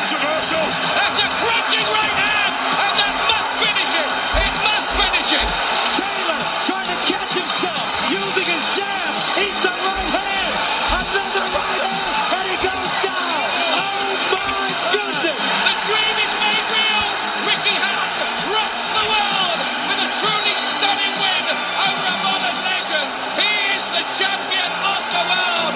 controversial. That's a crunching right hand, and that must finish it. It must finish it. Taylor trying to catch himself, using his jab. Eats a right hand, another right hand, and he goes down. Oh my goodness! The dream is made real. Ricky Hatton rocks the world with a truly stunning win over a modern legend. He is the champion of the world.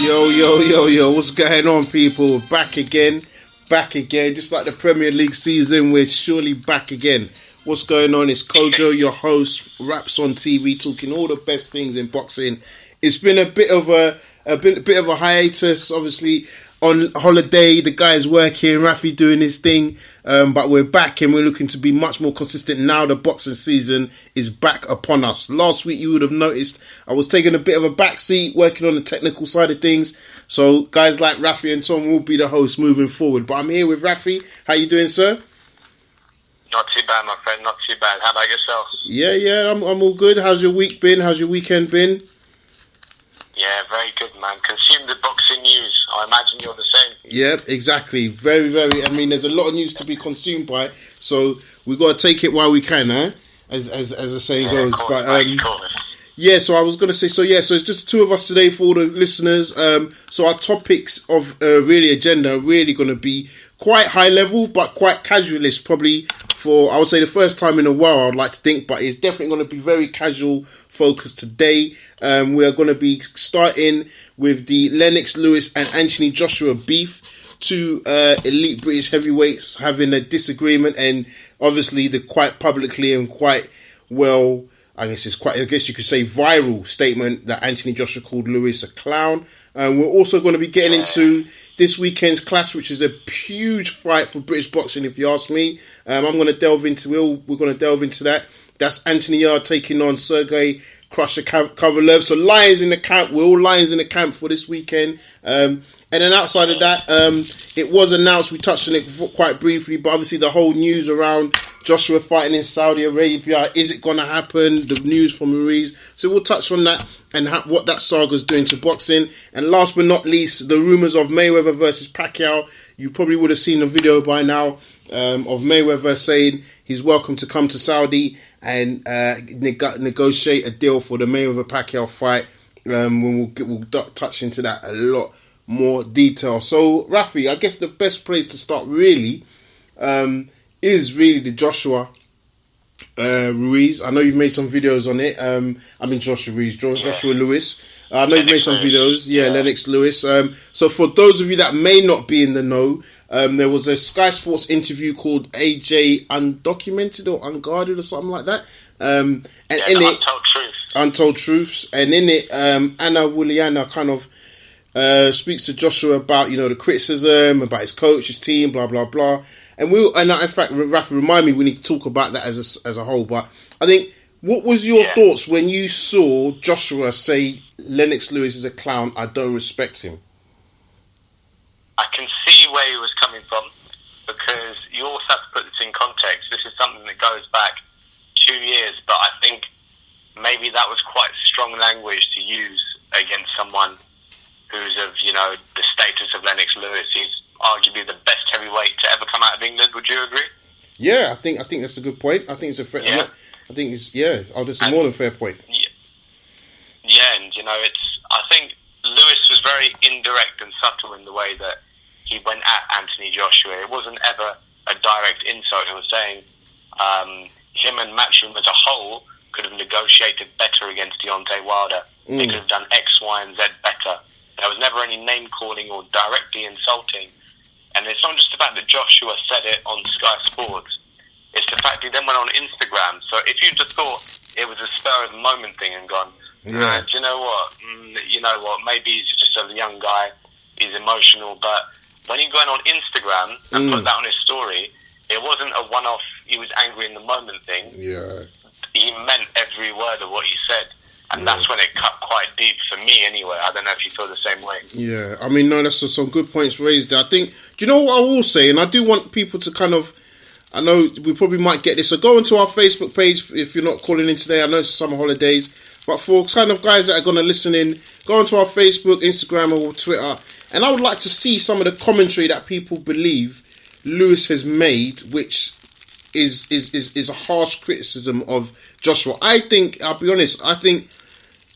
Yo, what's going on, people? Back again, just like the Premier League season, we're surely back again. What's going on? It's Kojo, your host, Raps on TV, talking all the best things in boxing. It's been a bit of a hiatus, obviously, on holiday, the guys working, Rafi doing his thing, but we're back and we're looking to be much more consistent now. The boxing season is back upon us. Last week you would have noticed I was taking a bit of a backseat, working on the technical side of things, so guys like Rafi and Tom will be the hosts moving forward. But I'm here with Rafi. How you doing, sir? Not too bad, my friend, not too bad. How about yourself? Yeah, I'm all good. How's your week been? How's your weekend been? Yeah, very good, man. Consume the boxing news. I imagine you're the same. Yeah, exactly. Very. I mean, there's a lot of news to be consumed by, so we got to take it while we can, huh? As the saying goes. Course, But yeah, so I was going to say, so it's just two of us today for all the listeners. So our topics of really agenda are really going to be quite high level, but quite casualist, probably for, I would say, the first time in a while, I'd like to think, but it's definitely going to be very casual focused today. We are going to be starting with the Lennox Lewis and Anthony Joshua beef. Two elite British heavyweights having a disagreement, and obviously the quite publicly and quite well, I guess you could say viral statement that Anthony Joshua called Lewis a clown. We're also going to be getting into this weekend's clash, which is a huge fight for British boxing, if you ask me. We're going to delve into that. That's Anthony Yarde taking on Sergey Crusher Kovalev. So lions in the camp. We're all lions in the camp for this weekend. And then outside of that, it was announced, we touched on it quite briefly, but obviously the whole news around Joshua fighting in Saudi Arabia, is it going to happen? The news from Ruiz. So we'll touch on that and what that saga's doing to boxing. And last but not least, the rumours of Mayweather versus Pacquiao. You probably would have seen a video by now of Mayweather saying he's welcome to come to Saudi and negotiate a deal for the Mayweather-Pacquiao fight. We'll touch into that a lot more detail. So, Rafi, I guess the best place to start really is really the Joshua Ruiz. I know you've made some videos on it. Joshua Ruiz, Joshua Lewis. I know you've made some videos. Yeah, Lennox Lewis. So for those of you that may not be in the know, there was a Sky Sports interview called AJ Undocumented or Unguarded or something like that. In it, Untold Truths. And in it, Anna Williana kind of speaks to Joshua about, the criticism, about his coach, his team, blah, blah, blah. And in fact, Rafa, remind me, we need to talk about that as a whole. But I think, what was your thoughts when you saw Joshua say, Lennox Lewis is a clown, I don't respect him? I can see where he was coming from, because you also have to put this in context. This is something that goes back 2 years, but I think maybe that was quite strong language to use against someone who's of, the status of Lennox Lewis. He's arguably the best heavyweight to ever come out of England. Would you agree? Yeah, I think that's a good point. I think it's a fair. Yeah. That's a more than fair point. Yeah, and I think Lewis was very indirect and subtle in the way that he went at Anthony Joshua. It wasn't ever a direct insult. It was saying him and Matchroom as a whole could have negotiated better against Deontay Wilder. They could have done X, Y, and Z better. There was never any name calling or directly insulting. And it's not just the fact that Joshua said it on Sky Sports. It's the fact he then went on Instagram. So if you just thought it was a spur of the moment thing and gone, do you know what? Maybe he's just a young guy. He's emotional. But when he went on Instagram and put that on his story, it wasn't a one-off, he was angry in the moment thing. Yeah. He meant every word of what he said. And that's when it cut quite deep for me anyway. I don't know if you feel the same way. Yeah, I mean, no, that's some good points raised there. I think, do you know what I will say? And I do want people to kind of, I know we probably might get this. So go onto our Facebook page if you're not calling in today. I know it's summer holidays. But for kind of guys that are going to listen in, go onto our Facebook, Instagram or Twitter, and I would like to see some of the commentary that people believe Lewis has made, which is a harsh criticism of Joshua. I think, I'll be honest, I think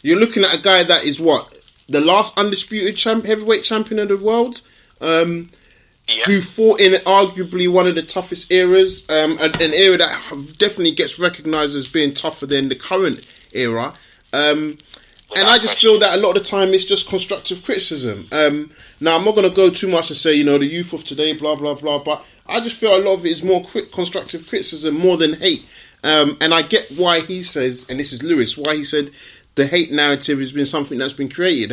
you're looking at a guy that is the last undisputed heavyweight champion of the world, who fought in arguably one of the toughest eras, an era that definitely gets recognised as being tougher than the current era. And I just feel that a lot of the time it's just constructive criticism. Now, I'm not going to go too much and say, the youth of today, blah, blah, blah, but I just feel a lot of it is more constructive criticism more than hate. And I get why he says, and this is Lewis, why he said the hate narrative has been something that's been created.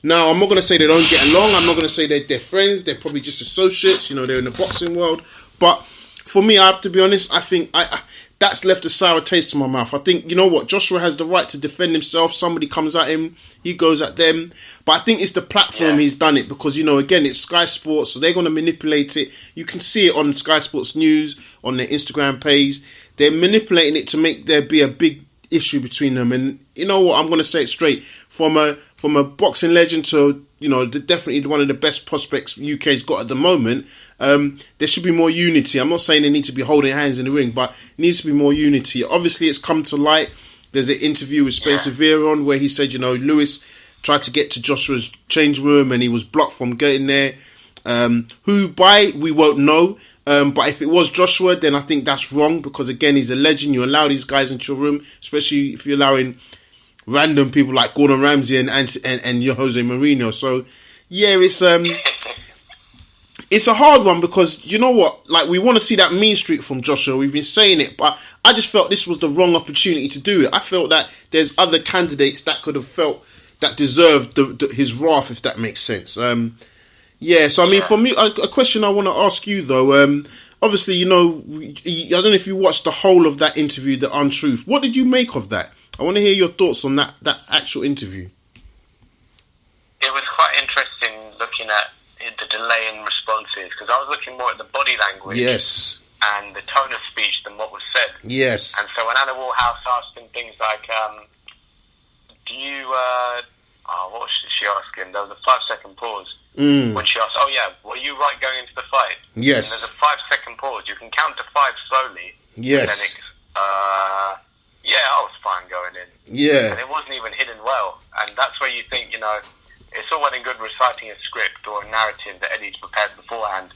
Now, I'm not going to say they don't get along. I'm not going to say they're friends. They're probably just associates. They're in the boxing world. But for me, I have to be honest, I think that's left a sour taste in my mouth. I think, Joshua has the right to defend himself. Somebody comes at him, he goes at them. But I think it's the platform he's done it because, again, it's Sky Sports, so they're going to manipulate it. You can see it on Sky Sports News, on their Instagram page. They're manipulating it to make there be a big issue between them. And you know what, I'm going to say it straight. From a boxing legend to, definitely one of the best prospects UK's got at the moment, there should be more unity. I'm not saying they need to be holding hands in the ring, but it needs to be more unity. Obviously, it's come to light. There's an interview with Spencer Veron where he said, Lewis tried to get to Joshua's change room and he was blocked from getting there. We won't know. But if it was Joshua, then I think that's wrong because, again, he's a legend. You allow these guys into your room, especially if you're allowing random people like Gordon Ramsay and Jose Mourinho. So, yeah, it's a hard one because, you know what? Like, we want to see that mean streak from Joshua. We've been saying it, but I just felt this was the wrong opportunity to do it. I felt that there's other candidates that could have felt that deserved his wrath, if that makes sense. So I mean, for me, a question I want to ask you, though, obviously, I don't know if you watched the whole of that interview, The Untruth. What did you make of that? I want to hear your thoughts on that actual interview. It was quite interesting looking at the delay in responses, because I was looking more at the body language and the tone of speech than what was said. Yes. And so when Anna Warhouse asked him things like, do you... what was she asking? There was a 5-second pause. When she asked, were you right going into the fight? Yes. And there's a 5-second pause. You can count to 5 slowly. Yes. And then I was fine going in. Yeah. And it wasn't even hidden well. And that's where you think, it's all well and good reciting a script or a narrative that Eddie's prepared beforehand.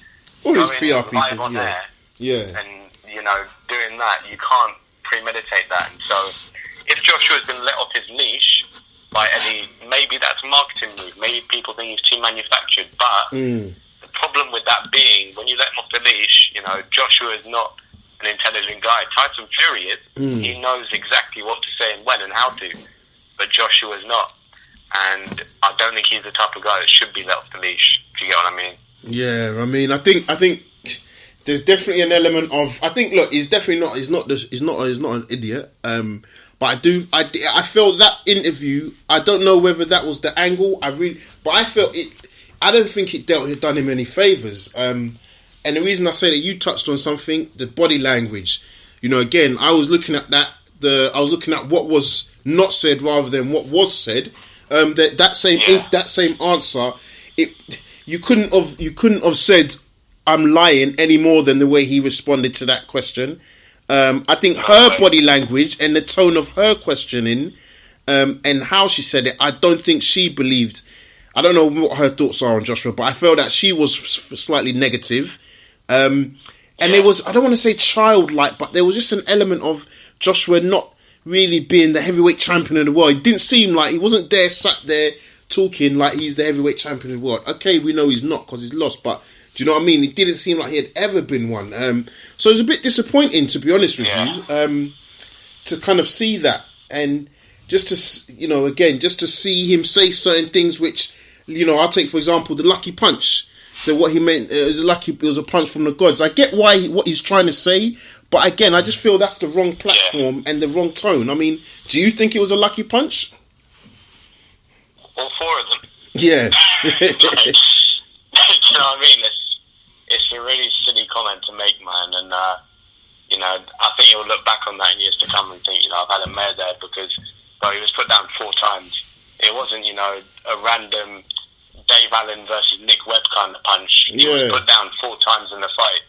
All his PR people, live on air. Yeah. And, doing that, you can't premeditate that. And so, if Joshua's been let off his leash by Eddie, maybe that's a marketing move. Maybe people think he's too manufactured. But the problem with that being, when you let him off the leash, Joshua is not an intelligent guy. Tyson Fury is. He knows exactly what to say and when and how to. But Joshua's not. And I don't think he's the type of guy that should be let off the leash, if you get what I mean. Yeah, I mean, I think there's definitely an element of... I think, look, he's definitely not... He's not an idiot. But I felt that interview, I don't know whether that was the angle, but I felt it, I don't think it done him any favours. And the reason I say that, you touched on something, the body language. Again, I was looking at what was not said rather than what was said. That same answer, you couldn't have said I'm lying any more than the way he responded to that question. I think her body language and the tone of her questioning and how she said it, I don't think she believed. I don't know what her thoughts are on Joshua, but I felt that she was slightly negative. And there was, I don't want to say childlike, but there was just an element of Joshua not really being the heavyweight champion of the world. It didn't seem like he wasn't sat there talking like he's the heavyweight champion of the world. Okay, we know he's not because he's lost, but do you know what I mean? It didn't seem like he had ever been one. So it was a bit disappointing, to be honest with you, to kind of see that. And just to, again, just to see him say certain things which, I'll take, for example, the lucky punch. So what he meant, it was a punch from the gods. I get what he's trying to say, but again, I just feel that's the wrong platform and the wrong tone. I mean, do you think it was a lucky punch? All 4 of them. Yeah. You know what I mean? It's a really silly comment to make, man. And, I think you'll look back on that in years to come and think, I've had a mare there because, he was random Dave Allen versus Nick Webb kind of punch. He was put down 4 times in the fight.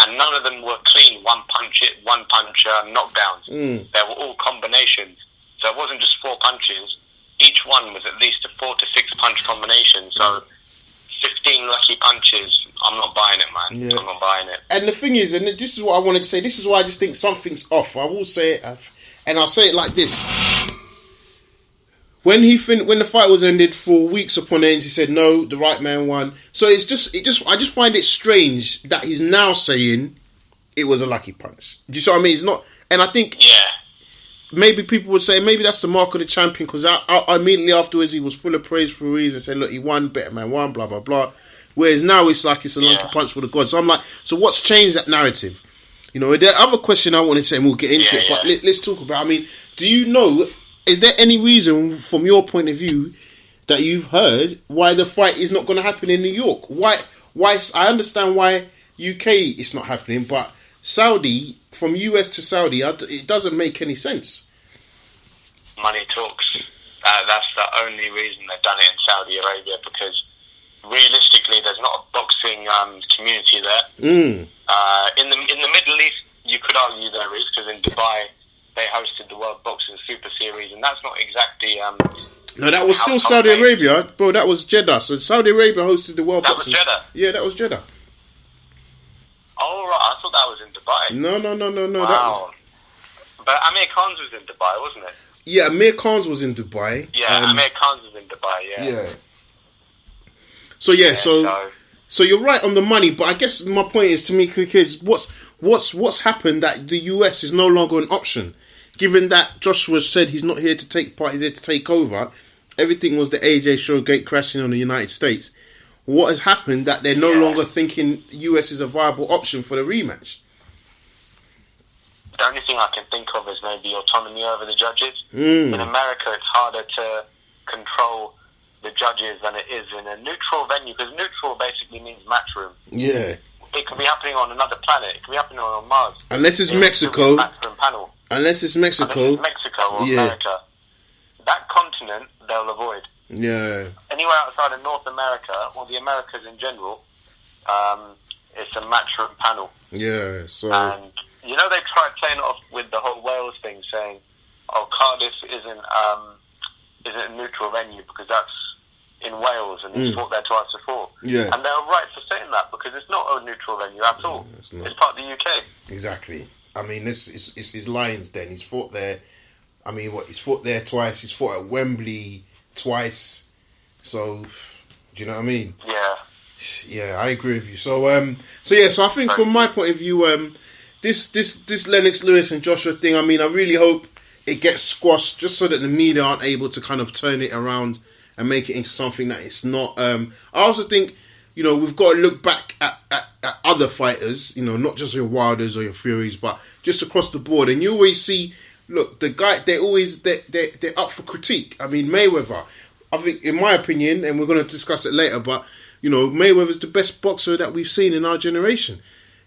And none of them were clean, one punch knockdowns. They were all combinations. So it wasn't just 4 punches. Each one was at least a 4 to 6 punch combination. So 15 lucky punches, I'm not buying it, man. Yeah. I'm not buying it. And the thing is, and this is what I wanted to say, this is why I just think something's off. I will say it, and I'll say it like this. When the fight was ended, for weeks upon end, he said no, the right man won. So I just find it strange that he's now saying it was a lucky punch. Do you see what I mean? It's not, and I think maybe people would say maybe that's the mark of the champion, because I immediately afterwards he was full of praise for Ruiz and said, look, he won, better man won, blah blah blah. Whereas now it's like it's a lucky punch for the gods. So I'm like, so what's changed that narrative? You know, the other question I wanted to say, and we'll get into it, but let's talk about. I mean, do you know? Is there any reason, from your point of view, that you've heard why the fight is not going to happen in New York? Why? I understand why UK it's not happening, but Saudi, from US to Saudi, it doesn't make any sense. Money talks. That's the only reason they've done it in Saudi Arabia, because realistically, there's not a boxing community there. In the Middle East, you could argue there is, because in Dubai they hosted the World Boxing Super Series, and that's not exactly... no, that was still Saudi Arabia. Bro, that was Jeddah. So Saudi Arabia hosted the World Boxing... That was Jeddah? Yeah, that was Jeddah. Oh, right. I thought that was in Dubai. No. Wow. But Amir Khan's was in Dubai, wasn't it? Yeah, Amir Khan's was in Dubai. Yeah, Amir Khan's was in Dubai, yeah. So you're right on the money, but I guess my point is, to me, is what's happened that the US is no longer an option? Given that Joshua said he's not here to take part, he's here to take over. Everything was the AJ show gate crashing on the United States. What has happened that they're no longer thinking US is a viable option for the rematch? The only thing I can think of is maybe autonomy over the judges. In America, it's harder to control the judges than it is in a neutral venue, because neutral basically means matchroom. Yeah. It could be happening on another planet. It could be happening on Mars. Unless it's Mexico. Matchroom panel. Unless it's Mexico. Or America. That continent, they'll avoid. Yeah. Anywhere outside of North America, or the Americas in general, it's a matchroom panel. Yeah, so... And, you know, they tried playing it off with the whole Wales thing, saying, oh, Cardiff isn't a neutral venue because that's in Wales and he's fought there twice before. Yeah. And they're right for saying that, because it's not a neutral venue at all. It's part of the UK. Exactly. I mean, it's his Lions then. He's fought there. I mean, he's fought there twice. He's fought at Wembley twice. So, do you know what I mean? Yeah. Yeah, I agree with you. So I think from my point of view, this Lennox Lewis and Joshua thing, I mean, I really hope it gets squashed, just so that the media aren't able to kind of turn it around and make it into something that it's not. I also think, you know, we've got to look back at other fighters, you know, not just your Wilders or your Furies, but just across the board. And you always see, look, the guy, they're up for critique. I mean, Mayweather, I think, in my opinion, and we're going to discuss it later, but, you know, Mayweather's the best boxer that we've seen in our generation.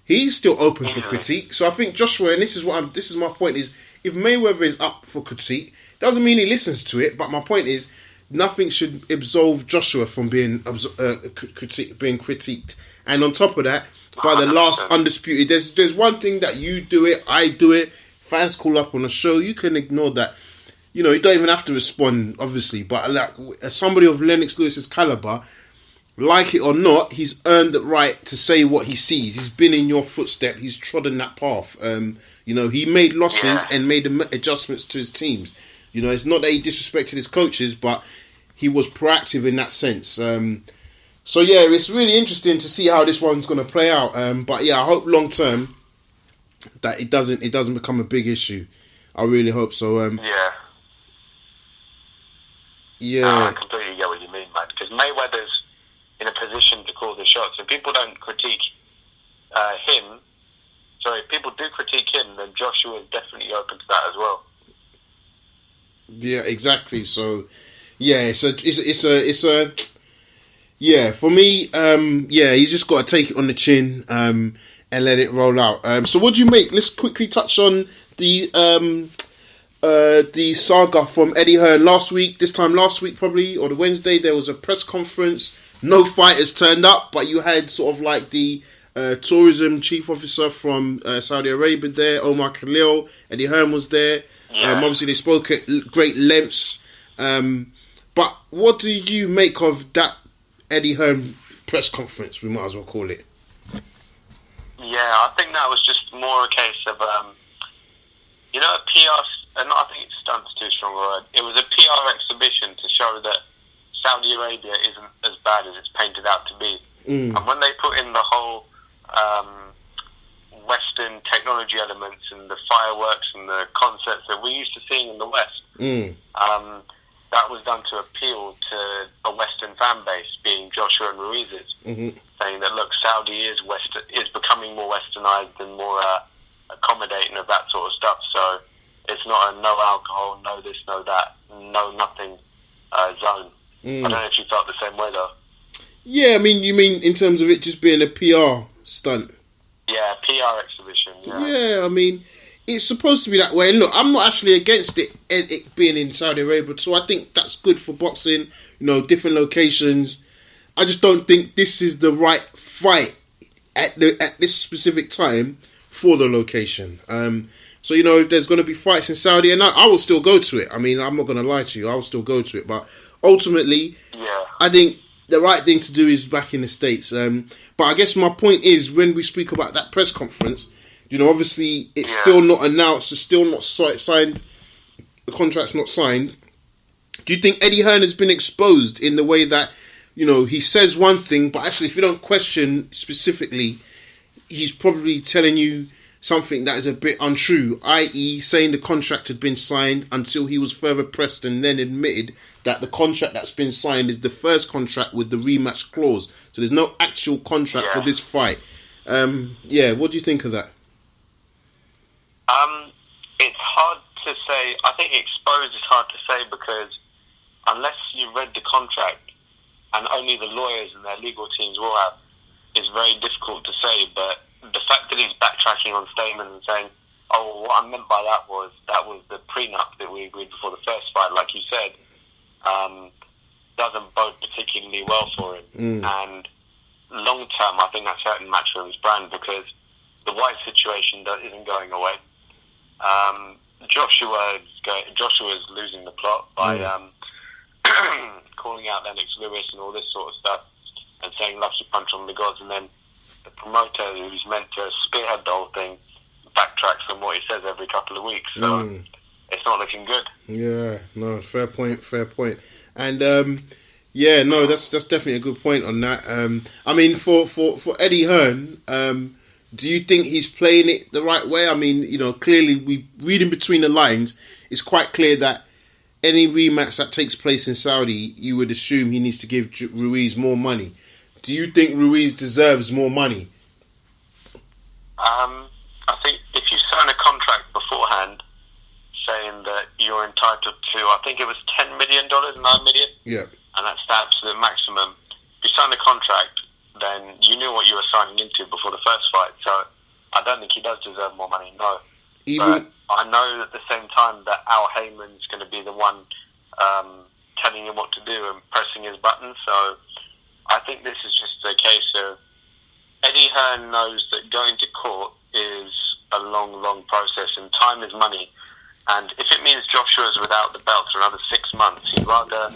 He's still open for critique. So I think Joshua, and this is my point, is if Mayweather is up for critique, doesn't mean he listens to it, but my point is, nothing should absolve Joshua from being critiqued. And on top of that, by the last undisputed, there's one thing that you do it, I do it, fans call up on a show, you can ignore that. You know, you don't even have to respond, obviously, but like somebody of Lennox Lewis's caliber, like it or not, he's earned the right to say what he sees. He's been in your footstep, he's trodden that path. You know, he made losses and made adjustments to his teams. You know, it's not that he disrespected his coaches, but he was proactive in that sense. So yeah, it's really interesting to see how this one's going to play out. But yeah, I hope long term that it doesn't become a big issue. I really hope so. I completely get what you mean, man. Because Mayweather's in a position to call the shots. If people don't critique him, if people do critique him, then Joshua is definitely open to that as well. Yeah, exactly. So, yeah, it's a for me, you just got to take it on the chin and let it roll out. So what do you make? Let's quickly touch on the the saga from Eddie Hearn last week, probably, or the Wednesday, there was a press conference. No fighters turned up, but you had sort of like the tourism chief officer from Saudi Arabia there, Omar Khalil. Eddie Hearn was there. Yeah. Obviously, they spoke at great lengths. But what do you make of that Eddie Hearn press conference, we might as well call it? Yeah, I think that was just more a case of, a PR, and I think stunt's too strong a word. It was a PR exhibition to show that Saudi Arabia isn't as bad as it's painted out to be. And when they put in the whole Western technology elements and the fireworks and the concerts that we're used to seeing in the West, that was done to appeal to a Western fan base, being Joshua and Ruiz's, saying that, look, Saudi is becoming more westernized and more accommodating of that sort of stuff. So it's not a no alcohol, no this, no that, no nothing zone. I don't know if you felt the same way, though. Yeah, I mean, you mean in terms of it just being a PR stunt? Yeah, PR exhibition, Yeah, I mean, it's supposed to be that way. And look, I'm not actually against it being in Saudi Arabia, so I think that's good for boxing, different locations. I just don't think this is the right fight at this specific time for the location. So, if there's going to be fights in Saudi, and I will still go to it. I mean, I'm not going to lie to you, I will still go to it. But ultimately, I think the right thing to do is back in the States. But I guess my point is, when we speak about that press conference, obviously it's still not announced, it's still not signed, the contract's not signed. Do you think Eddie Hearn has been exposed in the way that, he says one thing, but actually if you don't question specifically, he's probably telling you something that is a bit untrue, i.e. saying the contract had been signed until he was further pressed and then admitted that the contract that's been signed is the first contract with the rematch clause. So there's no actual contract for this fight. What do you think of that? It's hard to say. I think exposed is hard to say because unless you read the contract, and only the lawyers and their legal teams will have, it's very difficult to say. But the fact that he's backtracking on statements and saying, "Oh, what I meant by that was the prenup that we agreed before the first fight," like you said, doesn't bode particularly well for him. And long term, I think that's hurting Matchroom's brand because the White situation isn't going away. Joshua's losing the plot by calling out Lennox Lewis and all this sort of stuff and saying lucky punch on the gods, and then the promoter who's meant to spearhead the whole thing backtracks on what he says every couple of weeks. So it's not looking good. Yeah, no, fair point. And that's definitely a good point on that. I mean, for Eddie Hearn, do you think he's playing it the right way? I mean, clearly we reading between the lines, it's quite clear that any rematch that takes place in Saudi, you would assume he needs to give Ruiz more money. Do you think Ruiz deserves more money? I think if you sign a contract beforehand saying that you're entitled to, I think it was $10 million, $9 million. Yeah. And that's the absolute maximum. If you sign the contract, then you knew what you were signing into before the first fight. So I don't think he does deserve more money, no. But I know at the same time that Al Heyman's going to be the one telling him what to do and pressing his button. So I think this is just a case of Eddie Hearn knows that going to court is a long, long process and time is money. And if it means Joshua's without the belt for another 6 months, he'd rather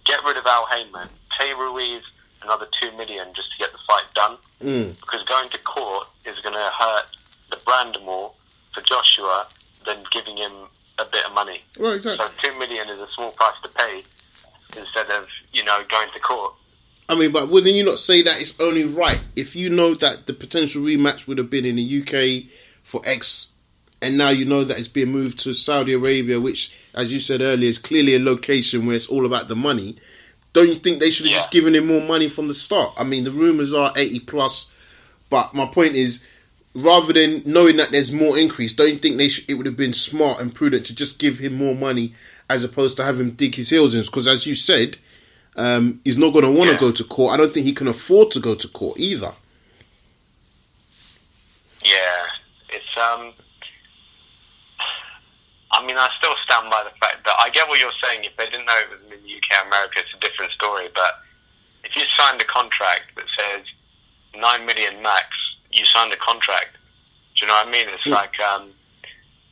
get rid of Al Heyman, pay Ruiz another $2 million just to get the fight done. Because going to court is going to hurt the brand more for Joshua than giving him a bit of money. Well, exactly. So $2 million is a small price to pay instead of, going to court. I mean, but wouldn't you not say that it's only right if you know that the potential rematch would have been in the UK for X, and now you know that it's being moved to Saudi Arabia, which, as you said earlier, is clearly a location where it's all about the money. Don't you think they should have just given him more money from the start? I mean, the rumours are 80 plus, but my point is, rather than knowing that there's more increase, don't you think it would have been smart and prudent to just give him more money as opposed to have him dig his heels in? Because as you said, he's not going to want to go to court. I don't think he can afford to go to court either. Yeah, it's I mean, I still stand by the fact that I get what you're saying. If they didn't know it was in the UK or America, it's a different story. But if you signed a contract that says 9 million max, you signed a contract. Do you know what I mean? It's like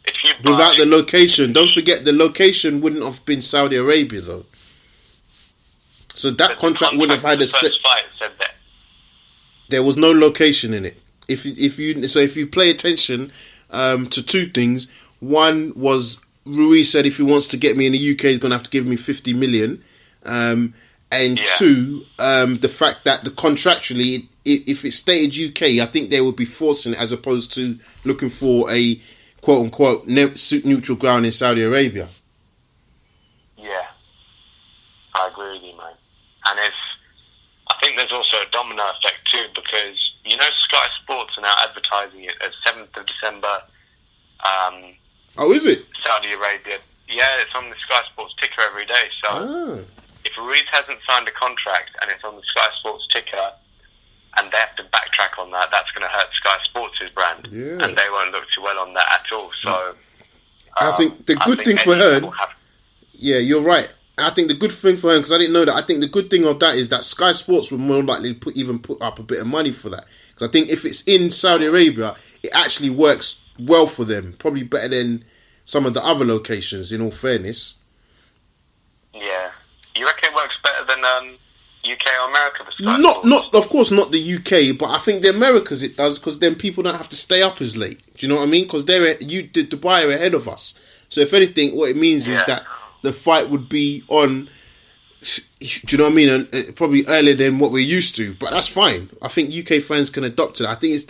if you buy, without the location, don't forget the location wouldn't have been Saudi Arabia though. So that contract wouldn't have had a first fight said that there was no location in it. If you pay attention to two things, one was Ruiz said if he wants to get me in the UK, he's going to have to give me 50 million. And two, the fact that contractually, if it stated UK, I think they would be forcing it as opposed to looking for a quote-unquote neutral ground in Saudi Arabia. Yeah, I agree with you, mate. And I think there's also a domino effect too, because, you know, Sky Sports are now advertising it as 7th of December. Oh, is it? Saudi Arabia. Yeah, it's on the Sky Sports ticker every day. So if Ruiz hasn't signed a contract and it's on the Sky Sports ticker and they have to backtrack on that, that's going to hurt Sky Sports' brand. Yeah. And they won't look too well on that at all. So I think the good thing for her... Yeah, you're right. I think the good thing for her, because I didn't know that, I think the good thing of that is that Sky Sports will more likely put up a bit of money for that. Because I think if it's in Saudi Arabia, it actually works well for them. Probably better than some of the other locations, in all fairness. Yeah. You reckon it works better than UK or America for Sky Sports? Not, of course, not the UK, but I think the Americas it does, because then people don't have to stay up as late. Do you know what I mean? Because Dubai are ahead of us. So if anything, what it means is that the fight would be on, do you know what I mean? Probably earlier than what we're used to, but that's fine. I think UK fans can adopt it. I think it's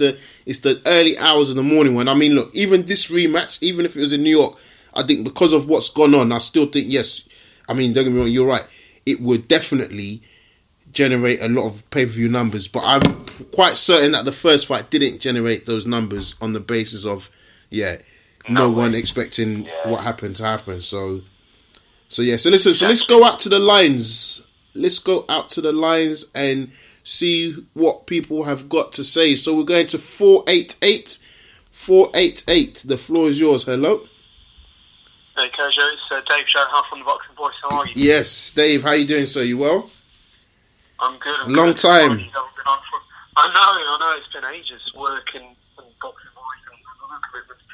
the early hours of the morning when, I mean, look, even this rematch, even if it was in New York, I think because of what's gone on, I still think, yes, I mean, don't get me wrong, you're right. It would definitely generate a lot of pay-per-view numbers, but I'm quite certain that the first fight didn't generate those numbers on the basis of, no one expecting what happened to happen. So listen. So let's go out to the lines. Let's go out to the lines and see what people have got to say. So we're going to 488. 488. The floor is yours. Hello. Hey, Kojo. It's Dave Showhouse from the Boxing Voice. How are you? Yes, Dave. How you doing, sir? You well? I'm good. Long time. I know. It's been ages working and Boxing Voice and other commitments.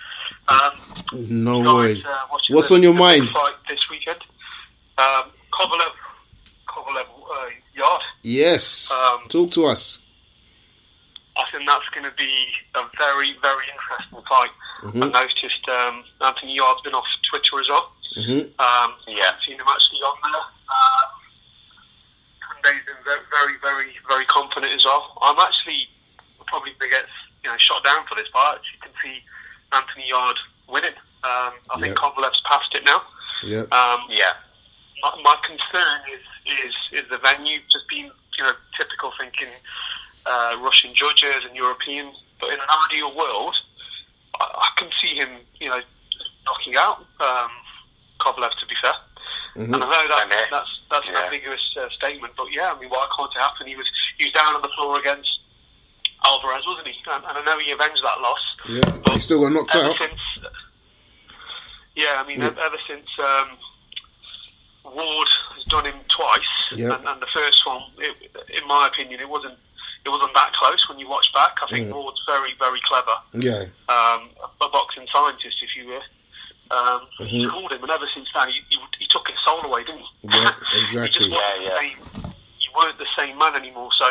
No worries. What's on your mind? Fight this weekend. Kovalev, Yarde. Yes. Talk to us. I think that's going to be a very, very interesting fight. I noticed Anthony Yarde's been off Twitter as well. I've seen him actually on there. Tunde's been very, very, very, very confident as well. I'm actually probably going to get shot down for this fight. You can see Anthony Yarde winning. I think Kovalev's past it now. My concern is the venue, just being typical thinking Russian judges and Europeans. But in an ideal world, I can see him knocking out Kovalev, to be fair. And I know that's an ambiguous statement, but I mean, why can't it happen? He was down on the floor against Alvarez, wasn't he? And I know he avenged that loss. Yeah, but he still got knocked out. Ever since Ward has done him twice, and the first one, in my opinion, it wasn't that close when you watch back. I think Ward's very, very clever. Yeah. A boxing scientist, if you will. He called him, and ever since then, he took his soul away, didn't he? Yeah, exactly. You weren't the same man anymore. So,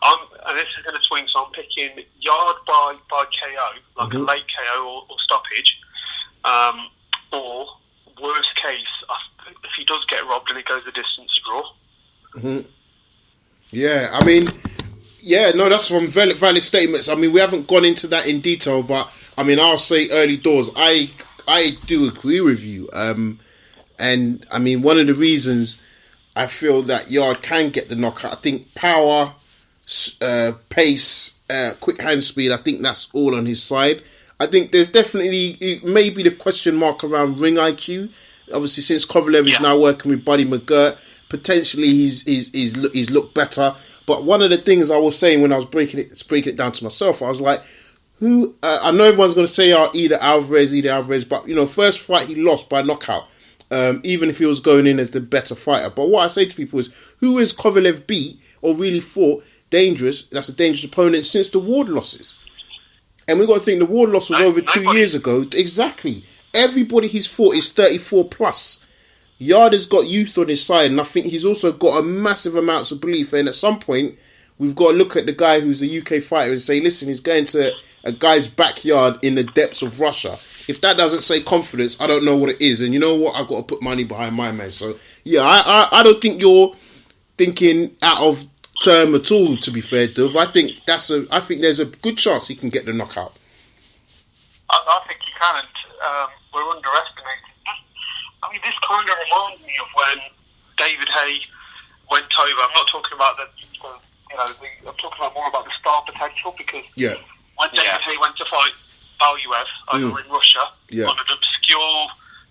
and this is going to swing. So I'm picking Yarde by KO, like a late KO or stoppage, or worst case, if he does get robbed and it goes the distance, draw. Yeah, I mean, that's some valid statements. I mean, we haven't gone into that in detail, but I mean, I'll say early doors. I do agree with you. And I mean, one of the reasons I feel that Yarde can get the knockout, I think power, pace, quick hand speed, I think that's all on his side. I think there's definitely maybe the question mark around ring IQ. Obviously, since Kovalev is now working with Buddy McGirt, potentially he's looked better. But one of the things I was saying when I was breaking it down to myself, I was like, who I know everyone's going to say either Alvarez, but first fight he lost by knockout. Even if he was going in as the better fighter. But what I say to people is, who has Kovalev beat or really fought that's a dangerous opponent since the Ward losses? And we've got to think the Ward loss was over 2 years ago. Exactly. Everybody he's fought is 34 plus. Yarde's got youth on his side, and I think he's also got a massive amounts of belief. And at some point, we've got to look at the guy who's a UK fighter and say, listen, he's going to a guy's backyard in the depths of Russia. If that doesn't say confidence, I don't know what it is. And you know what? I've got to put money behind my man. So, yeah, I don't think you're thinking out of term at all, to be fair, Dove. I think there's a good chance he can get the knockout. I think he can, and we're underestimating. I mean, this kind of reminds me of when David Hay went over. I'm not talking about I'm talking about more about the star potential, because when David Hay went to fight Mayweather over in Russia on an obscure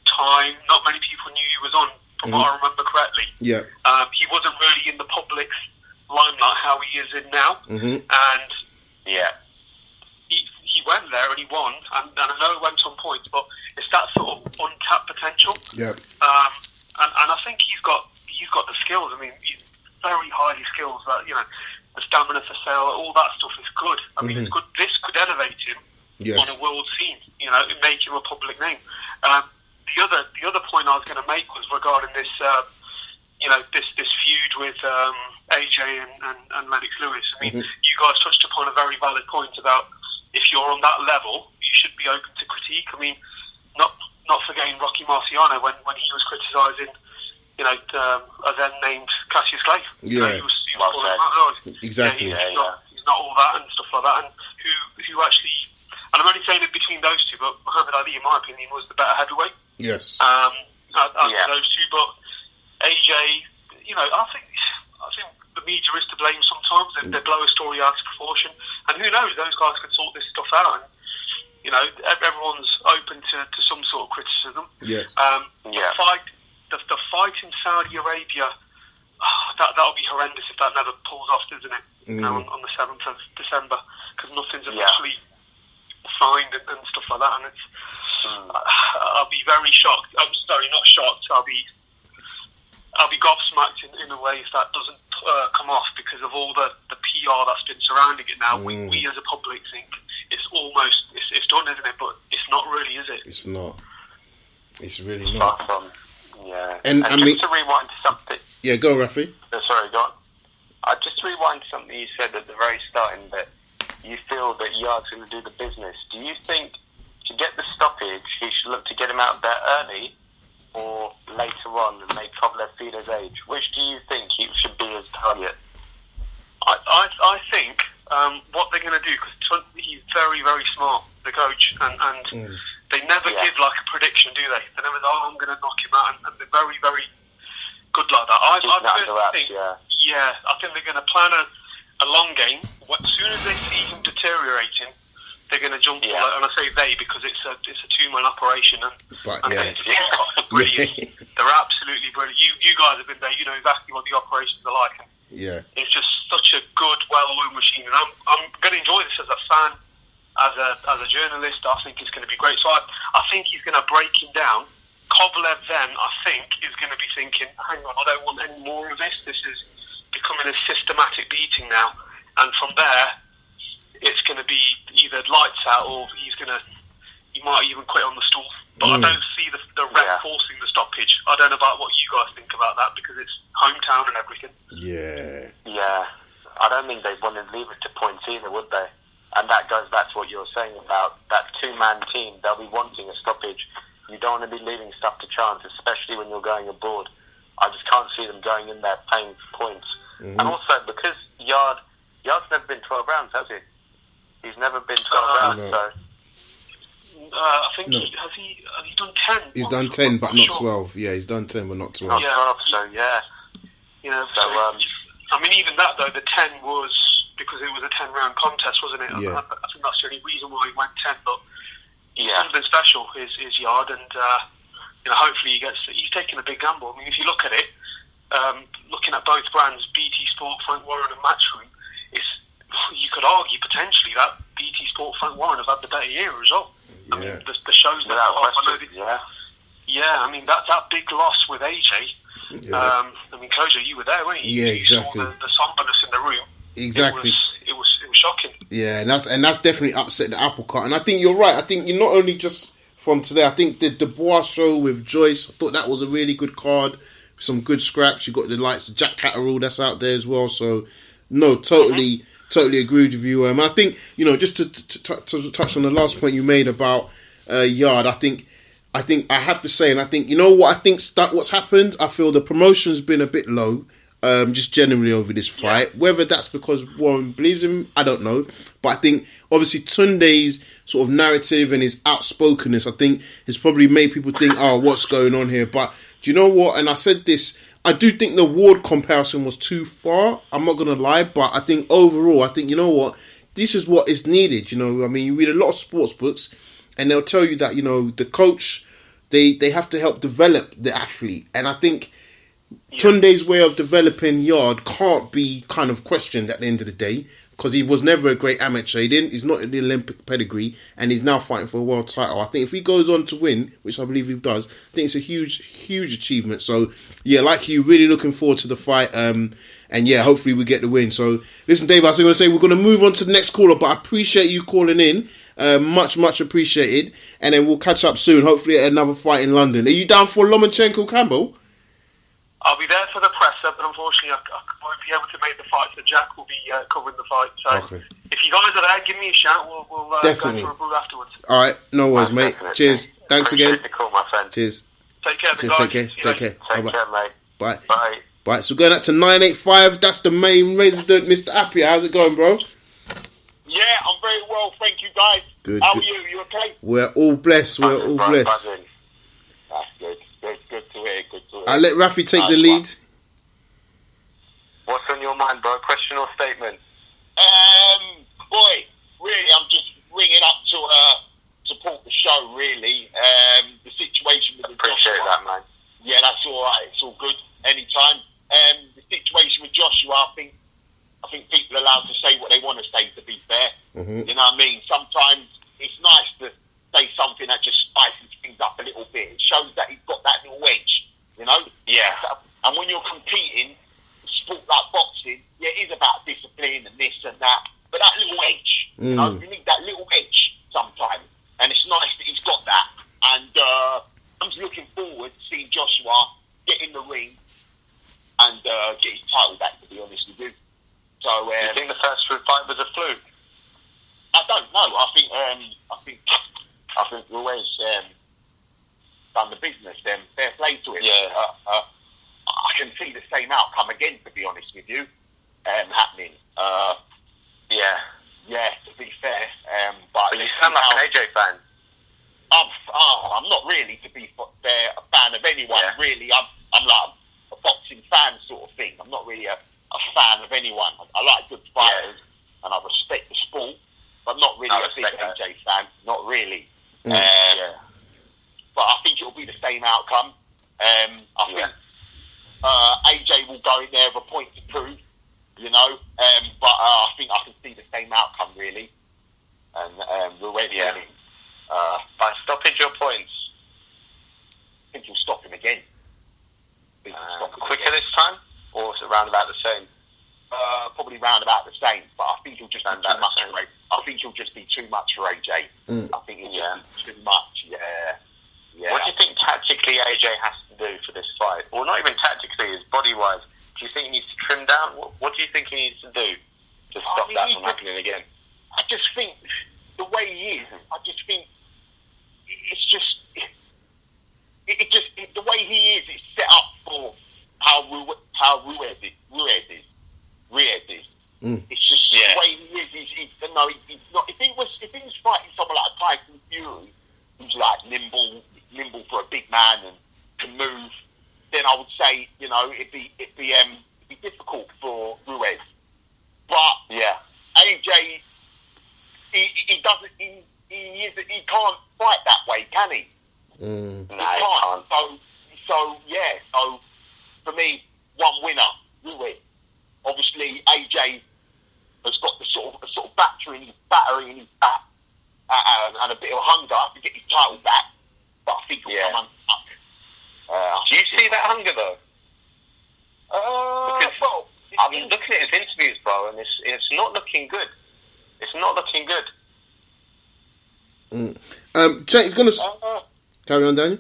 time, not many people knew he was on, from what I remember correctly. Yeah. He wasn't really in the public's limelight how he is in now, and he went there and he won, and I know he went on points, but it's that sort of untapped potential. Yeah. And I think he's got the skills. I mean, he's very highly skilled. That the stamina for sale, all that stuff is good. I mean, it's good. This could elevate him on a world scene. Make him a public name. The other point I was going to make was regarding this. This feud with AJ and Lennox Lewis. I mean, you guys touched upon a very valid point about if you're on that level, you should be open to critique. I mean, not forgetting Rocky Marciano when he was criticising, a then named Cassius Clay. He was calling him out. Exactly. He's not all that and stuff like that. And who actually, and I'm only saying it between those two, but Muhammad Ali, in my opinion, was the better heavyweight. Yes. Out of those two, but AJ, I think the media is to blame sometimes. They blow a story out of proportion, and who knows? Those guys could sort this stuff out, and everyone's open to some sort of criticism. Yes. The fight in Saudi Arabia, that'll be horrendous if that never pulls off, isn't it? On the 7th of December, because nothing's officially signed and stuff like that, and it's. I'll be very shocked. I'm sorry, not shocked. I'll be gobsmacked in a way if that doesn't come off, because of all the PR that's been surrounding it now. We as a public think it's almost it's done, isn't it? But it's not really, is it? It's not. It's really not. And just to rewind to something. Yeah, go, Rafi. Sorry, go on. Just to rewind to something you said at the very starting, that you feel that Yarde's going to do the business. Do you think to get the stoppage, he should look to get him out there early, or later on and make Kovalev feel his age? Which do you think he should be his target? I think what they're going to do, because he's very, very smart, the coach, and they never give like a prediction, do they? They never say, I'm going to knock him out, and they're very, very good like that. I think they're going to plan a long game. As soon as they see him deteriorating, they're going to jump all out, and I say they because it's a two-man operation, and they're brilliant. They're absolutely brilliant. You guys have been there. You know exactly what the operations are like. And it's just such a good, well-oiled machine, and I'm going to enjoy this as a fan, as a journalist. I think it's going to be great. So I think he's going to break him down. Kovalev then, I think, is going to be thinking, hang on, I don't want any more of this. This is becoming a systematic beating now, and from there, it's going to be either lights out, or he might even quit on the stool. But I don't see the ref forcing the stoppage. I don't know about what you guys think about that, because it's hometown and everything. Yeah. I don't think they'd want to leave it to points either, would they? And that goes back to what you were saying about that two-man team. They'll be wanting a stoppage. You don't want to be leaving stuff to chance, especially when you're going abroad. I just can't see them going in there paying for points. And also, because Yarde's never been 12 rounds, has he? He's never been 12 rounds, so... I think has he done 10? He's done 10, but not 12. Yeah, he's done 10, but not 12. So I mean, even that though, the 10 was because it was a 10-round contest, wasn't it? Yeah. I think that's the only reason why he went 10. But something special is Yarde, and hopefully he's taking a big gamble. I mean, if you look at it, looking at both brands, BT Sport, Frank Warren, and Matchroom, you could argue potentially that BT Sport thought Frank Warren have had the better year as well. I mean, Yeah. the shows that Yeah. I mean, that big loss with AJ. Yeah. I mean, Kojo, you were there, weren't you? Yeah, You exactly. saw the somberness in the room. Exactly. It was shocking. Yeah, and that's definitely upset the apple cart. And I think you're right. I think you're not only just from today. I think the Dubois show with Joyce, I thought that was a really good card. Some good scraps. You got the likes of Jack Catterall that's out there as well. So, no, totally agreed with you. I think, just to touch on the last point you made about Yarde, I think I have to say, and I think, you know what I think what's happened? I feel the promotion's been a bit low, just generally over this fight. Yeah. Whether that's because Warren believes him, I don't know. But I think, obviously, Tunde's sort of narrative and his outspokenness, I think, has probably made people think, oh, what's going on here? But do you know what? And I said this, I do think the Ward comparison was too far. I'm not going to lie, but I think overall, I think, you know what? This is what is needed. I mean, you read a lot of sports books and they'll tell you that, the coach, they have to help develop the athlete. And I think Tunde's way of developing Yarde can't be kind of questioned at the end of the day, because he was never a great amateur. He's not in the Olympic pedigree, and he's now fighting for a world title. I think if he goes on to win, which I believe he does, I think it's a huge, huge achievement. So, yeah, like you, really looking forward to the fight. And yeah, hopefully we get the win. So, listen, Dave, I was going to say we're going to move on to the next caller, but I appreciate you calling in. Much, much appreciated. And then we'll catch up soon, hopefully at another fight in London. Are you down for Lomachenko-Campbell? I'll be there for the presser, but unfortunately I won't be able to make the fight, so Jack will be covering the fight. So if you guys are there, give me a shout. We'll go for a brew afterwards. All right, no worries, mate. Definitely. Cheers. Thanks Appreciate again. the call, my friend. Cheers. Take care, Cheers. guys. Take care. See you later. Take care, mate. Bye. Bye. Right, so going out to 985. That's the main resident, Mr. Appia. How's it going, bro? Yeah, I'm very well, thank you, guys. Good. How good. are you? You okay? We're all blessed. We're all blessed. That's good. Good to hear. Good to hear. I'll let Rafi take the lead. What's on your mind, bro? Question or statement? Boy, really, I'm just ringing up to support the show. Really, the situation with Appreciate Joshua. that, man. Yeah, that's all right. It's all good. Anytime. The situation with Joshua, I think people are allowed to say what they want to say. To be fair, You know what I mean. Sometimes it's nice to say something that just spices things up a little bit. It shows that he's got that little edge. Yeah. And when you're competing, sport like boxing, yeah, it is about discipline and this and that. But that little edge, you need that little edge sometimes. And it's nice that he's got that. And I'm just looking forward to seeing Joshua get in the ring and get his title back, to be honest with you. So, you think the first fight was a fluke? I don't know. I think Ruiz done the business. Fair play to him. Yeah. I can see the same outcome again, to be honest with you, happening. Yeah, to be fair. But you sound like an AJ fan. I'm not really, to be fair, a fan of anyone, really. I'm like a boxing fan sort of thing. I'm not really a fan of anyone. I like good fighters, and I respect the sport, but not really a big AJ fan. Not really. But I think it'll be the same outcome. I think AJ will go in there with a point to prove, but I think I can see the same outcome, really. And we're ready. By stoppage your points. I think he'll stop him again. Quicker this time? Or is it round about the same? Probably round about the same, but I think he'll just be too much for AJ. I think he'll just be too much for AJ. I think he'll just be too much, What do you think tactically AJ has to do for this fight? Or not even tactically, his body-wise. Do you think he needs to trim down? What do you think he needs to do to stop that from happening again? I just think the way he is, I just think it's just... the way he is, it's set up for how Ruiz is. It's just the way he is. He's not. If he was fighting someone like Tyson Fury, who's like nimble for a big man and can move, then I would say it'd be difficult for Ruiz. But AJ, he doesn't. He can't fight that way, can he? No, he can't. So for me, one winner, Ruiz. Obviously, AJ has got the sort of battering in his back and a bit of hunger to get his title back. But I think he'll come unstuck. Do you see that hunger though? Because I've been looking at his interviews, bro, and it's not looking good. It's not looking good. Jake's gonna carry on, Daniel.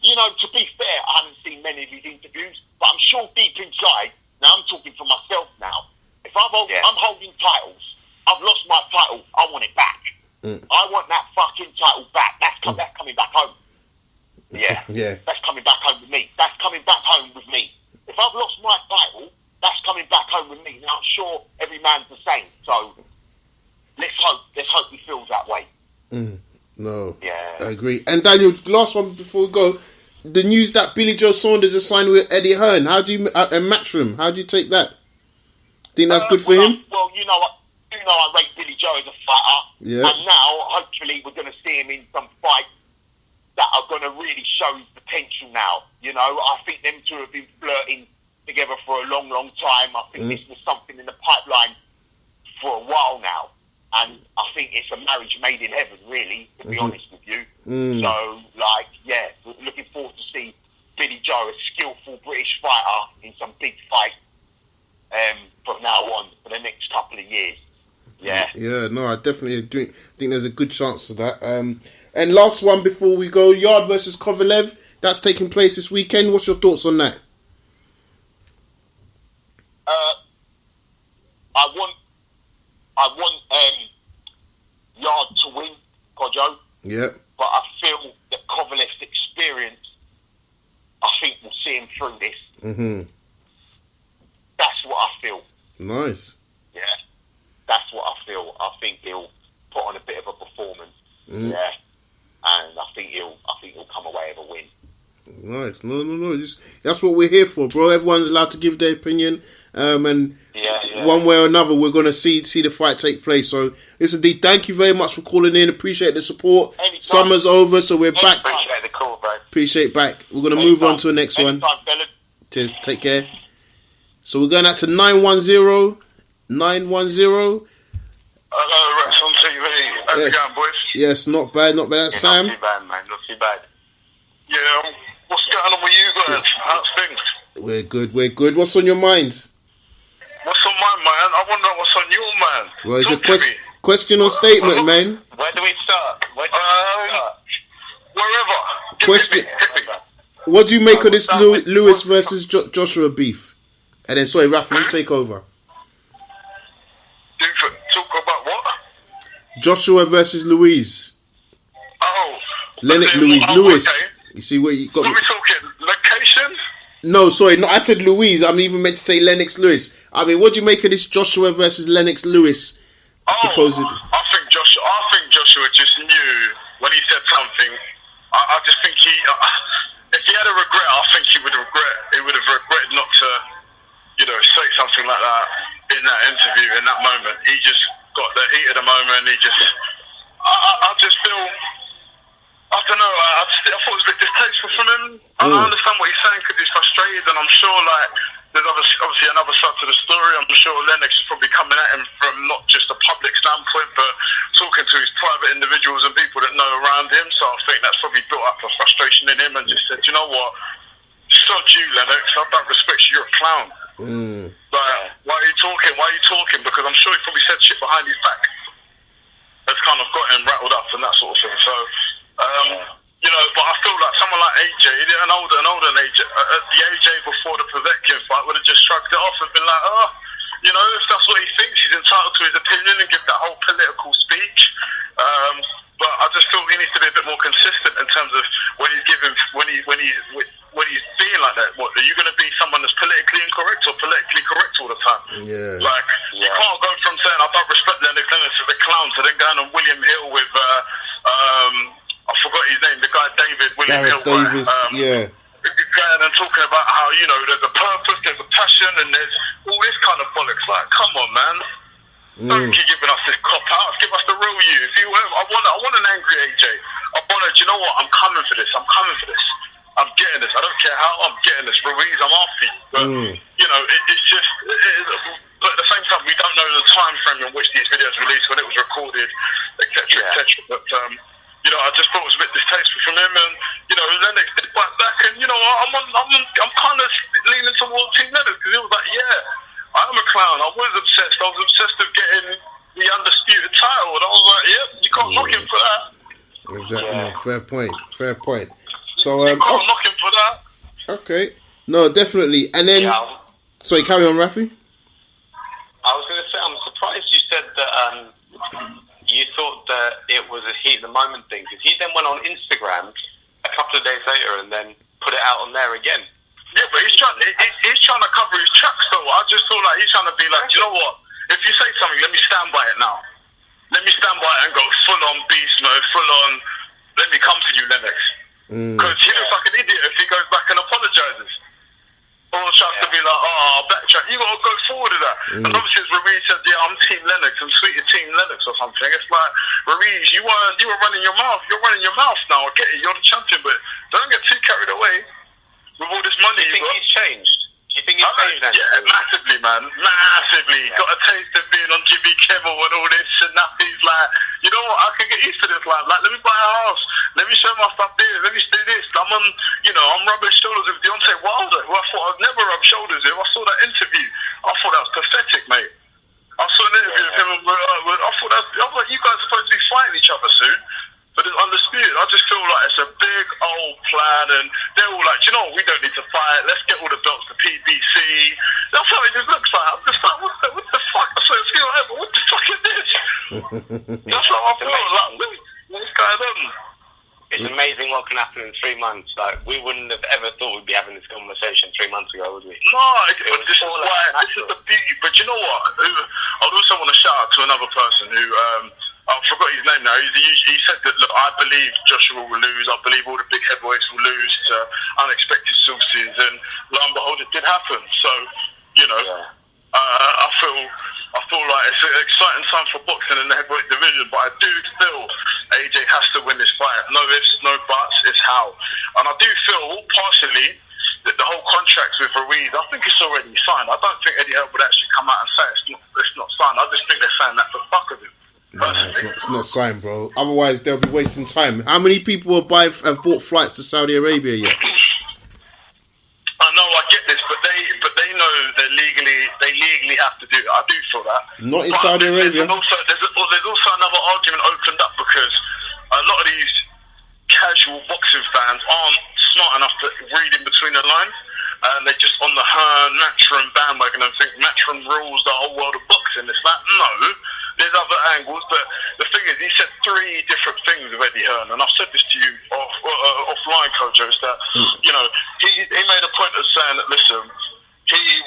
You know, to be fair, I haven't seen many of his interviews, but I'm sure deep inside, now I'm talking for myself now, if I'm holding titles, I've lost my title, I want it back. I want that fucking title back. That's coming back home. Yeah. That's coming back home with me. That's coming back home with me. If I've lost my title, that's coming back home with me. Now I'm sure every man's the same. So let's hope he feels that way. No. Yeah. I agree. And Daniel, last one before we go. The news that Billy Joe Saunders is signed with Eddie Hearn. How do you Matchroom? How do you take that? Think that's good for him? Well, you know I rate Billy Joe as a fighter. Yeah. And now, hopefully, we're going to see him in some fights that are going to really show his potential now. You know, I think them two have been flirting together for a long, long time. I think this was something in the pipeline for a while now. And I think it's a marriage made in heaven, really, to be honest with you. So, looking forward to see Billy Joe, a skillful British fighter, in some big fights from now on for the next couple of years. Yeah, no, I definitely think there's a good chance of that. And last one before we go, Yarde versus Kovalev. That's taking place this weekend. What's your thoughts on that? I want Yarde to win, Kojo. Yeah. But I feel that Kovalev's experience, I think, will see him through this. That's what I feel. Nice. Yeah. That's what I feel. I think he'll put on a bit of a performance. Yeah. And I think he'll come away with a win. Nice. No. That's what we're here for, bro. Everyone's allowed to give their opinion. And one way or another, we're going to see the fight take place. So, listen, D, thank you very much for calling in. Appreciate the support. Anytime. Summer's over, so we're back. Appreciate the call, bro. Appreciate back. We're going to move on to the next one. Fella. Cheers. Take care. So, we're going out to 910. 910. Hello, Rex on TV. How's it going, boys? Yes, not bad. That's Sam. Not too bad, man. Not too bad. Yeah, what's going on with you guys? How's things? We're good. What's on your mind? What's on my mind? I want to know what's on your mind. Well, it's a question or statement, man. Where do we start? Wherever. Question. Hit me. What do you make of this Lewis versus Joshua beef? And then, sorry, Rafa, you take over. Talk about what? Joshua versus Ruiz. Oh. Lewis. Okay. You see where you got What are we talking? Location? No, sorry, I said Louise. I'm even meant to say Lennox Lewis. I mean, what do you make of this Joshua versus Lennox Lewis? Supposedly. I think Joshua just knew when he said something. I just think if he had a regret, I think he would have regretted not to, say something like that in that interview, in that moment. He just got the heat of the moment. I just feel, I don't know, I thought it was a bit distasteful from him. I understand what he's saying because he's frustrated, and I'm sure there's obviously another side to the story. I'm sure Lennox is probably coming at him from not just a public standpoint, but talking to his private individuals and people that know around him. So I think that's probably built up a frustration in him and just said, you know what, sod you, Lennox, I don't respect you, you're a clown. But why are you talking? Because I'm sure he probably said shit behind his back that's kind of got him rattled up and that sort of thing. So, but I feel like someone like AJ, an older AJ, the AJ before the Povetkin fight would have just shrugged it off and been like, if that's what he thinks, he's entitled to his opinion and give that whole political speech. But I just feel he needs to be a bit more consistent in terms of when he's being like that. What, are you going to be someone that's politically incorrect or politically correct all the time? Yeah. You can't go from saying I don't respect Lennox as a clown to then going on William Hill with I forgot his name, the guy William Hill. Davis, going and talking about how there's a purpose, there's a passion, and there's all this kind of bollocks. Like, come on, man. Don't keep giving us this cop out. Give us the real you. If you, I want an angry AJ. I want to. Do you know what? I'm coming for this. I'm getting this. I don't care how. I'm getting this. Ruiz, I'm after you. But it's just. But at the same time, we don't know the time frame in which these videos released. When it clown. I was obsessed. I was obsessed with getting the undisputed title, and I was like, yep, you can't knock him for that. Exactly. Yeah. Fair point. So you can't knock him for that. Okay. No, definitely. And then, sorry, carry on, Rafi. I was going to say, I'm surprised you said that you thought that it was a heat of the moment thing, because he then went on Instagram a couple of days later and then put it out on there again. Yeah, but he's trying to cover his tracks, though. I just feel like he's trying to be like, you know what? If you say something, let me stand by it now. Let me stand by it and go full on beast mode, full on. Let me come to you, Lennox. Because he looks like an idiot if he goes back and apologizes. Or tries to be like, backtrack. You got to go forward with that. And obviously, as Ruiz said, yeah, I'm Team Lennox and Sweetie Team Lennox or something. It's like, Ruiz, you were running your mouth. You're running your mouth now. I get it. You're the champion, but don't get too carried away with all this money. Do you think he's changed? Do you think he's changed? Yeah, massively, man. Massively. Yeah. Got a taste of being on Jimmy Kimmel and all this, and now he's like, you know what? I can get used to this life. Like, let me buy a house. Let me show my stuff there. Let me do this. I'm rubbing shoulders with Deontay Wilder, who I thought I'd never rub shoulders with. I saw that interview. I thought that was pathetic, mate. I saw an interview with him. I thought I was like, you guys are supposed to be fighting each other soon. But it's undisputed. I just feel like it's a big old plan, and they're all like, you know what, we don't need to fight. Let's get all the belts to PBC. That's how it just looks like. I'm just like, what the fuck? I swear, excuse me, but what the fuck is this? That's how I feel. Like, what's going on? It's amazing what can happen in 3 months. Like, we wouldn't have ever thought we'd be having this conversation 3 months ago, would we? No, but this is why. This is the beauty. But you know what? I'd also want to shout out to another person who. I forgot his name now. He said that, look, I believe Joshua will lose. I believe all the big heavyweights will lose to unexpected sources, and lo and behold, it did happen. So, I feel like it's an exciting time for boxing in the heavyweight division, but I do feel AJ has to win this fight. No ifs, no buts, it's how. And I do feel, partially, that the whole contract with Ruiz, I think it's already signed. I don't think Eddie Hearn would actually come out and say it's not signed. I just think they're saying that for the fuck of it. No, it's not signed, bro. Otherwise, they'll be wasting time. How many people have bought flights to Saudi Arabia yet? I know, I get this, but they know they legally have to do it. I do feel that. Not in Saudi Arabia. There's also another argument opened up, because a lot of these casual boxing fans aren't smart enough to read in between the lines, and they're just on the Hearn, Matchroom bandwagon and think Matchroom rules the whole world of boxing. It's like, no. There's other angles, but the thing is, he said 3 different things with Eddie Hearn, and I've said this to you offline, Kojo, is that, he made a point of saying that, listen,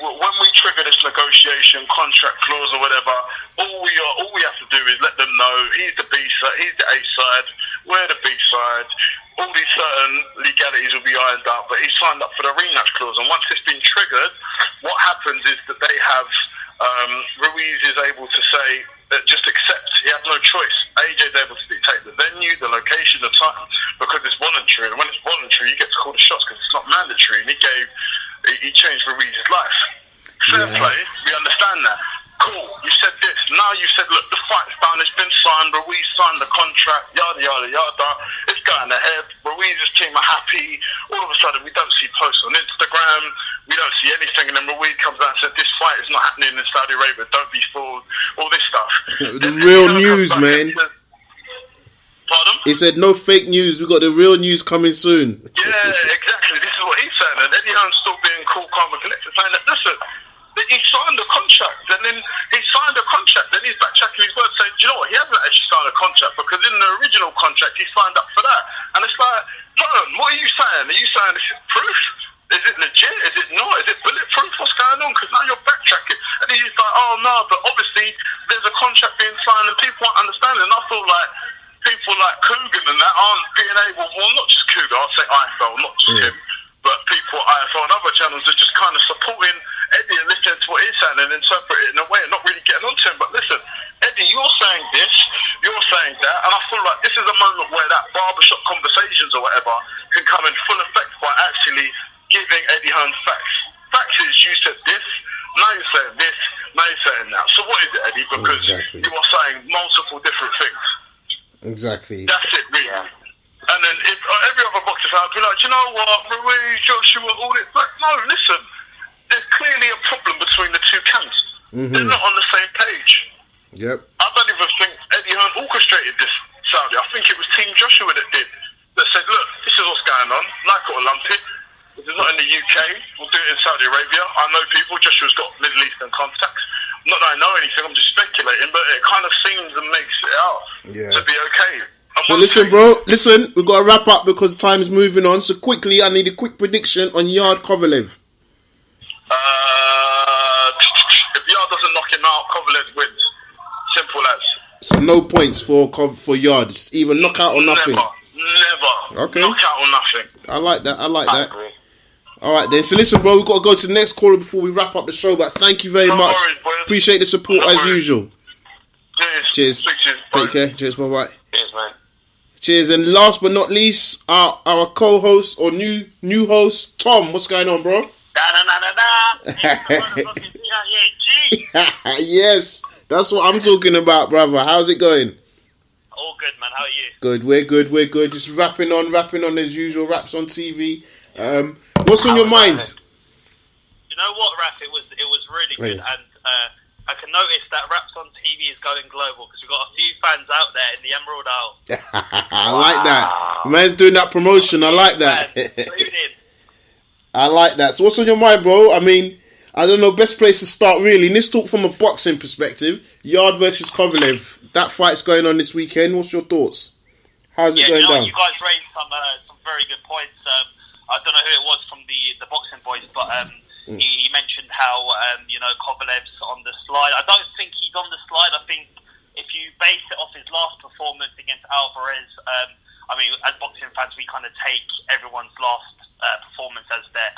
when we trigger this negotiation, contract clause or whatever, all we have to do is let them know he's the B side, he's the A side, we're the B side. All these certain legalities will be ironed out, but he signed up for the rematch clause, and once it's been triggered, what happens is that they have Ruiz is able to say, just accept. He has no choice. AJ is able to dictate the venue, the location, the time, because it's voluntary. And when it's voluntary, you get to call the shots because it's not mandatory. And he changed Ruiz's life. Fair play. We understand that. Cool. You said this. Now you said, look, the fight's done. It's been signed. Ruiz signed the contract. Yada yada yada. It's going ahead. Ruiz's team are happy. All of a sudden, we don't see posts on Instagram. We don't see anything, and then Ruiz comes out and says, this fight is not happening in Saudi Arabia, don't be fooled, all this stuff. The real news, man. Pardon? He said, no fake news, we got the real news coming soon. Yeah, exactly, this is what he's saying, and Eddie Hearn's still being cool, calm and collected, saying that, listen, he signed a contract, and then he's backtracking his words, saying, do you know what, he hasn't actually signed a contract, because in the original contract, he signed up for that, and it's like, Hearn, what are you saying? Are you saying this is proof? Is it legit? Is it not? Is it bulletproof? What's going on? Because now you're backtracking. And he's like, oh no, but obviously there's a contract being signed and people aren't understanding. And I feel like people like Coogan and that aren't being able, well, not just Coogan, I'll say IFL, not just him, but people at IFL and other channels are just kind of supporting Eddie and listening to what he's saying and interpret it in a way and not really getting onto him. But listen, Eddie, you're saying this, you're saying that, and I feel like this is a moment where that barbershop conversations or whatever can come in full effect by actually giving Eddie Hearn facts. Facts is, you said this, now you're saying this, now you're saying that. So what is it, Eddie? Because you are saying multiple different things. Exactly. That's it, really. Yeah. And then if every other boxer fan would be like, you know what, Ruiz, Joshua, all this. Like, no, listen, there's clearly a problem between the two camps. They're not on the same page. Yep. I don't even think Eddie Hearn orchestrated this, Saudi. I think it was Team Joshua that did. That said, look, this is what's going on. Like it or lump it. If it's not in the UK, we'll do it in Saudi Arabia. I know people. Joshua's got Middle Eastern contacts. Not that I know anything, I'm just speculating, but it kind of seems and makes it out to be okay. So listen, bro, we've got to wrap up because time's moving on. So quickly, I need a quick prediction on Yarde Kovalev. If Yarde doesn't knock him out, Kovalev wins. Simple as. So no points for Yarde. It's either knockout or nothing. Never. Okay. Knockout or nothing. I like that. I agree. All right then. So listen, bro, we've got to go to the next caller before we wrap up the show. But thank you very much. Worries, appreciate the support as usual. Cheers. Take care. Cheers. Bye bye. Cheers, man. Cheers. And last but not least, our co-host or new host, Tom. What's going on, bro? Yes, that's what I'm talking about, brother. How's it going? All good, man. How are you? Good. We're good. Just rapping on as usual. Raps on TV. What's on your mind? You know what, Rap? It was really good, and I can notice that Raps on TV is going global because we've got a few fans out there in the Emerald Isle. I like that. Man's doing that promotion. I like that. I like that. So what's on your mind, bro? I mean, I don't know, best place to start really. Let's talk from a boxing perspective. Yarde versus Kovalev. That fight's going on this weekend. What's your thaughts? How's it going down? You guys raised some very good points. I don't know who it was from the boxing boys, but he mentioned how Kovalev's on the slide. I don't think he's on the slide. I think if you base it off his last performance against Alvarez, as boxing fans, we kind of take everyone's last performance as their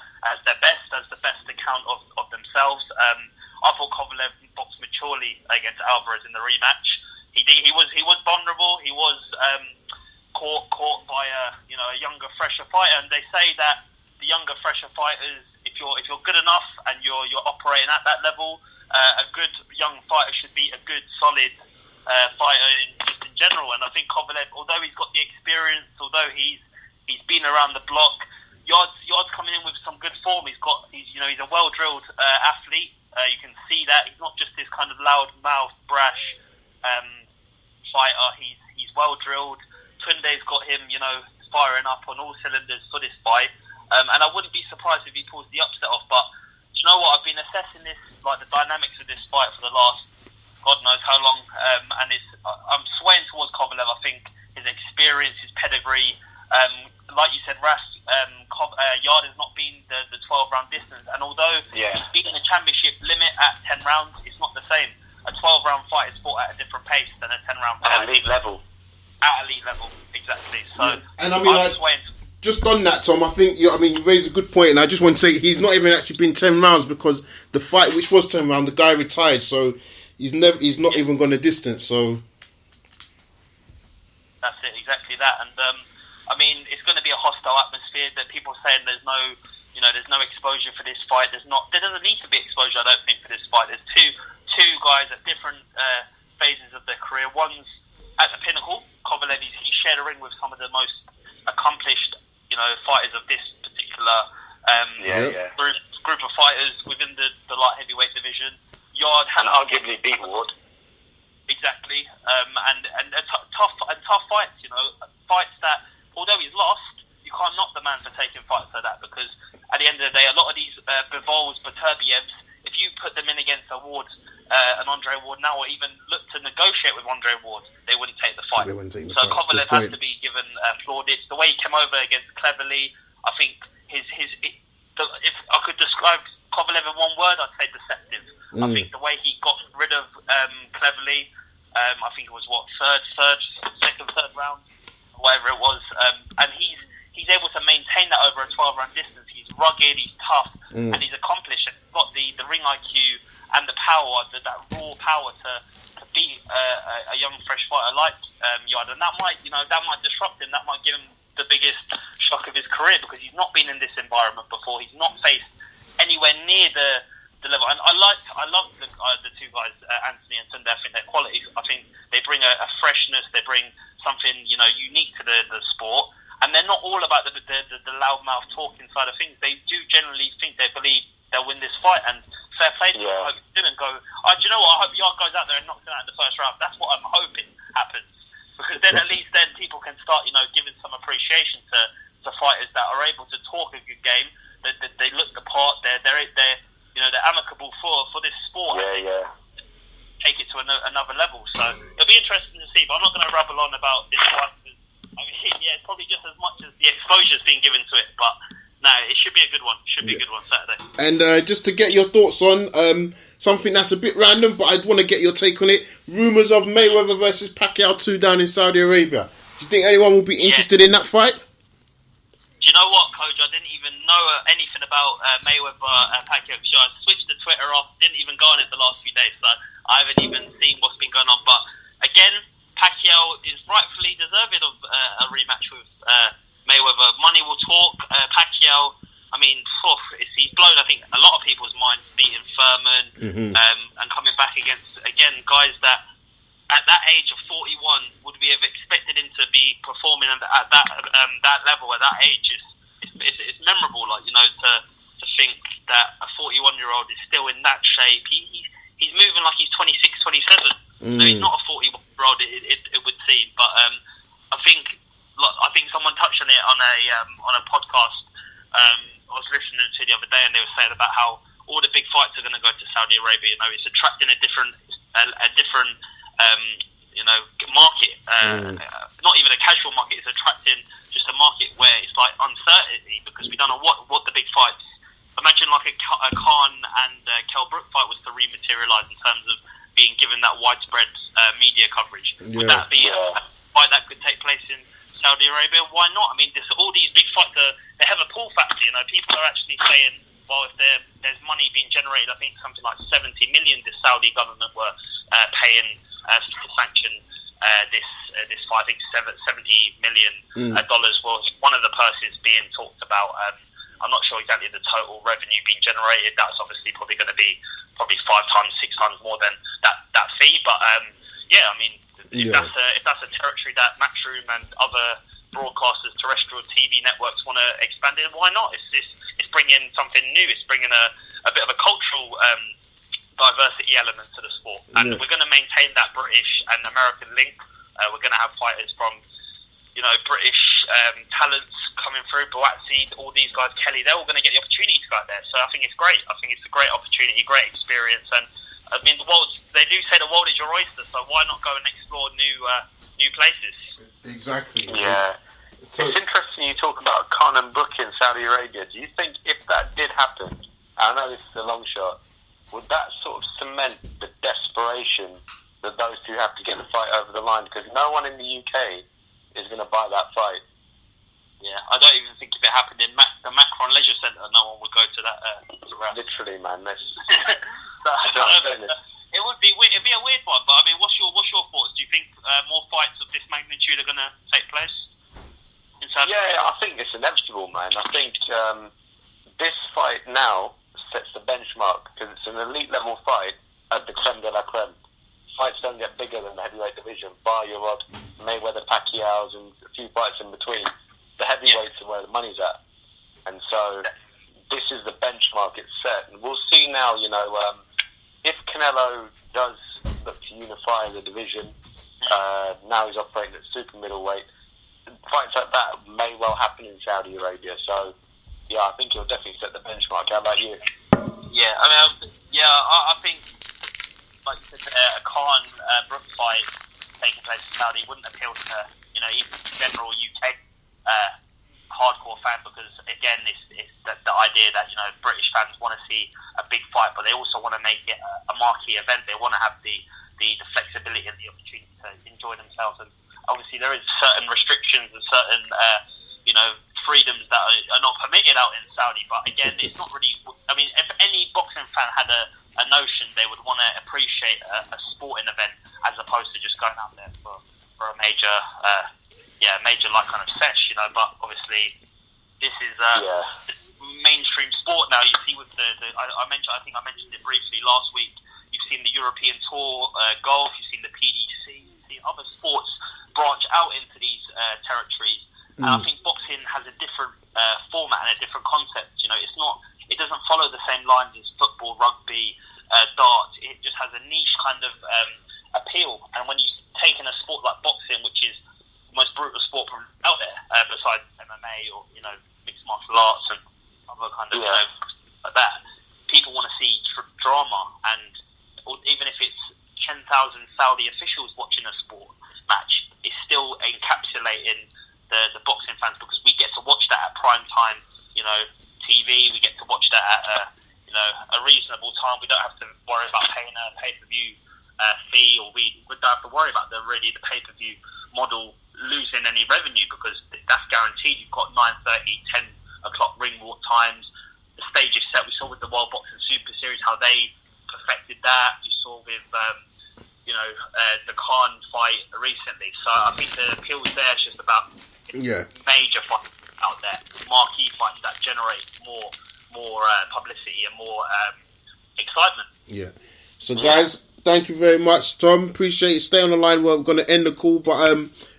best, as the best account of themselves. I thought Kovalev boxed maturely against Alvarez in the rematch. He was vulnerable. He was caught by a younger, fresher fighter, and they say that the younger, fresher fighters, if you're good enough and you're operating at that level, a good young fighter should be a good, solid fighter in general. And I think Kovalev, although he's got the experience, although he's been around the block, Yarde's coming in with some good form. He's a well drilled athlete. You can see that he's not just this kind of loud mouth, brash fighter. He's well drilled. Tunde's got him, firing up on all cylinders for this fight. And I wouldn't be surprised if he pulls the upset off. But do you know what? I've been assessing this, like the dynamics of this fight for the last God knows how long, and I'm swaying towards Kovalev. I think his experience, his pedigree, like you said, Yarde has not been the 12-round distance, and although he's been in the championship limit at 10 rounds, it's not the same. A 12-round fight is fought at a different pace than a 10-round fight. At elite level, exactly. So, and I mean, just on that, Tom, I think you raised a good point, and I just want to say he's not even actually been 10 rounds because the fight, which was 10 rounds, the guy retired, so he's not even gone the distance. So that's it, exactly that. And it's going to be a hostile atmosphere. That people are saying there's no exposure for this fight. There doesn't need to be exposure, I don't think, for this fight. There's two guys at different phases of their career. One's at the pinnacle. Kovalev, he shared a ring with some of the most accomplished, fighters of this particular group of fighters within the light heavyweight division. Yarde and arguably beat Ward. Exactly, and tough fights. Fights that, although he's lost, you can't knock the man for taking fights like that, because at the end of the day, a lot of these Bivols, Beterbievs, if you put them in against a Ward, an Andre Ward now, or even look to negotiate with Andre Ward, they wouldn't take the fight. So Kovalev has to be given plaudits. The way he came over against Cleverly, I think if I could describe Kovalev in one word, I'd say deceptive. I think the way he got rid of Cleverly, I think it was second, third round, whatever it was, and he's able to maintain that over a 12-round distance. He's rugged, he's tough, and he's accomplished. He's got the ring IQ and the power, that raw power to beat a young, fresh fighter like Yarde, and that might disrupt him. That might give him the biggest shock of his career, because he's not been in this environment before. He's not faced anywhere near the level. And I love the two guys, Anthony and Tunde. I think their quality. I think they bring a freshness. They bring something unique to the sport. And they're not all about the loudmouth talking side of things. They do generally think they believe they'll win this fight. And fair play to them. I hope they do and go. I Do you know what? I hope Yarde goes out there and knocks him out in the first round. That's what I'm hoping happens, because then at least then people can start, giving some appreciation to fighters that are able to talk a good game. They look the part. They're amicable for this sport. Yeah. Take it to another level. So it'll be interesting to see. But I'm not going to rabble on about this one. I mean, yeah, it's probably just as much as the exposure's been given to it. But no, it should be a good one. Should be a good one Saturday. And just to get your thoughts on something that's a bit random, but I'd want to get your take on it. Rumours of Mayweather versus Pacquiao 2 down in Saudi Arabia. Do you think anyone will be interested in that fight? Do you know what, Coach? I didn't even know anything about Mayweather Pacquiao. I switched to Twitter off. Didn't even go on it the last few days, so I haven't even seen what's been going on. But again, Pacquiao is rightfully deserving of a rematch with Mayweather. Money will talk. Pacquiao, I mean, he's blown, I think, a lot of people's minds, beating Furman and coming back against, again, guys that at that age of 41 would we have expected him to be performing at that level at that age. It's memorable, to think that a 41-year-old is still in that shape. He's moving like he's 26, 27. No, he's not a 41-year-old. It would seem, but I think someone touched on it on a podcast I was listening to the other day, and they were saying about how all the big fights are going to go to Saudi Arabia. It's attracting a different market. Not even a casual market. It's attracting just a market where it's like uncertainty, because we don't know what the big fights. Imagine like a Khan and Kell Brook fight was to rematerialise in terms of being given that widespread media coverage. Would that be a fight that could take place in Saudi Arabia? Why not? I mean, all these big fights, they have a pull factor. People are actually saying, well, if there's money being generated, I think something like 70 million the Saudi government were paying to sanction this fight. I think $70 million was one of the purses being talked about. I'm not sure exactly the total revenue being generated. That's obviously probably going to be 5 times, 6 times more than that fee. But if that's a territory that Matchroom and other broadcasters, terrestrial TV networks want to expand in, why not? It's bringing something new. It's bringing a bit of a cultural diversity element to the sport, and we're going to maintain that British and American link. We're going to have fighters from British talents coming through, Boatsi, all these guys, Kelly, they're all going to get the opportunity to go out there. So I think it's great. I think it's a great opportunity, great experience. And I mean, they do say the world is your oyster, so why not go and explore new places? Exactly. Yeah. It's interesting you talk about Khan and Brook in Saudi Arabia. Do you think if that did happen, I know this is a long shot, would that sort of cement the desperation that those two have to get the fight over the line? Because no one in the UK is going to buy that fight. Yeah, I don't even think if it happened in the Macron Leisure Centre, no one would go to that route. Literally, man. It would be weird. It'd be a weird one, but I mean, what's your thoughts? Do you think more fights of this magnitude are going to take place in South Africa? Yeah, I think it's inevitable, man. I think this fight now sets the benchmark, because it's an elite level fight at the creme de la creme. Fights don't get bigger than the heavyweight division, bar your odd Mayweather, Pacquiao's, and a few fights in between. The heavyweights are where the money's at, and so this is the benchmark it's set. And we'll see now. If Canelo does look to unify the division, now he's operating at super middleweight. Fights like that may well happen in Saudi Arabia. So yeah, I think he'll definitely set the benchmark. How about you? Yeah, I think, like you said, a Khan Brook fight taking place in Saudi wouldn't appeal to even general UK hardcore fan, because again, it's the idea that British fans want to see a big fight, but they also want to make it a marquee event. They want to have the flexibility and the opportunity to enjoy themselves. And obviously, there is certain restrictions and certain freedoms that are not permitted out in Saudi. But again, it's not really. I mean, if any boxing fan had a notion, they would want to appreciate a sporting event as opposed to just going out there for a major like kind of sesh, But obviously, this is mainstream sport now. You see with I think I mentioned it briefly last week. You've seen the European Tour golf. You've seen the PDC. You've seen other sports branch out into these territories. And I think boxing has a different format and a different concept. It doesn't follow the same lines as football, rugby, darts. It just just has a niche kind of appeal. And when you take in a sport like boxing, which is the most brutal sport out there, besides MMA or mixed martial arts and other kind of like that, people want to see drama. And even if it's 10,000 Saudi officials watching a sport match, it's still encapsulating the boxing fans, because we get to watch that at prime time, TV. We get to watch that at a reasonable time. We don't have to worry about paying a pay-per-view fee, or we don't have to worry about the pay-per-view model losing any revenue, because that's guaranteed. You've got 9:30, 10 o'clock ring walk times. The stage is set. We saw with the World Boxing Super Series how they perfected that. You saw with the Khan fight recently. So I think the appeal is there. It's just about major fights out there, marquee fights that generate more publicity and more excitement. Yeah. So guys, thank you very much, Tom. Appreciate it. Stay on the line. We're going to end the call, but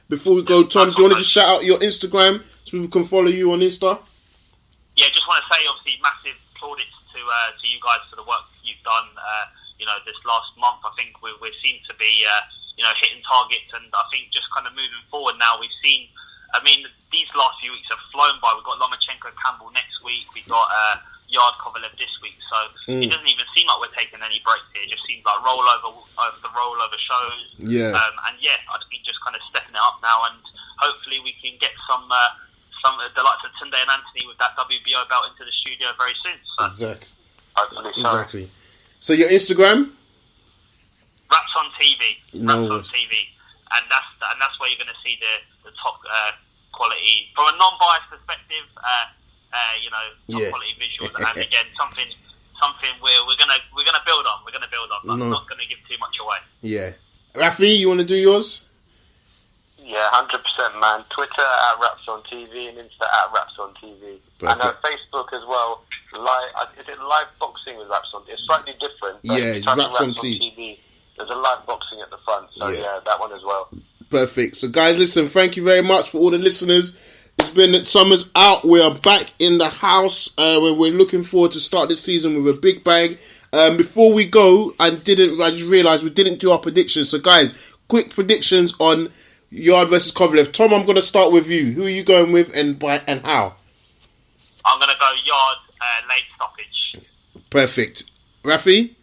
before we go, Tom, do you want to just shout out your Instagram so people can follow you on Insta? Yeah, just want to say, obviously, massive plaudits to you guys for the work you've done. This last month, I think we seem to be hitting targets, and I think just kind of moving forward now, we've seen. I mean, these last few weeks have flown by. We've got Lomachenko Campbell next week. We've got Yarde Kovalev this week. So it doesn't even seem like we're taking any breaks here. It just seems like rollover shows. Yeah. I think just kind of stepping it up now, and hopefully we can get some the likes of Tunde and Anthony with that WBO belt into the studio very soon. So. Exactly. So your Instagram? Raps on TV. Raps on TV. And that's where you're going to see the top quality from a non-biased perspective. Top quality visuals, and again something we're gonna build on. We're gonna build on. But I'm not going to give too much away. Yeah, Rafi, you want to do yours? Yeah, 100%, man. Twitter at Raps on TV and Insta at Raps on TV. Perfect. And Facebook as well. Is it live boxing with Raps on? It's slightly different. Yeah, it's Raps on TV. There's a live boxing at the front, so yeah, that one as well. Perfect. So guys, listen, thank you very much for all the listeners. It's been that summer's out. We are back in the house. Where we're looking forward to start this season with a big bang. Before we go, I just realised we didn't do our predictions. So guys, quick predictions on Yarde versus Kovalev. Tom, I'm going to start with you. Who are you going with and how? I'm going to go Yarde late stoppage. Perfect. Rafi?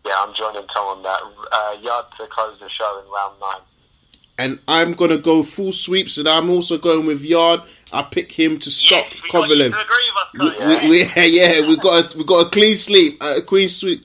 Yeah, I'm joining Tom on that. Yarde to close the show in round 9. And I'm going to go full sweeps, and I'm also going with Yarde. I pick him to stop Kovalev. We got a clean sweep.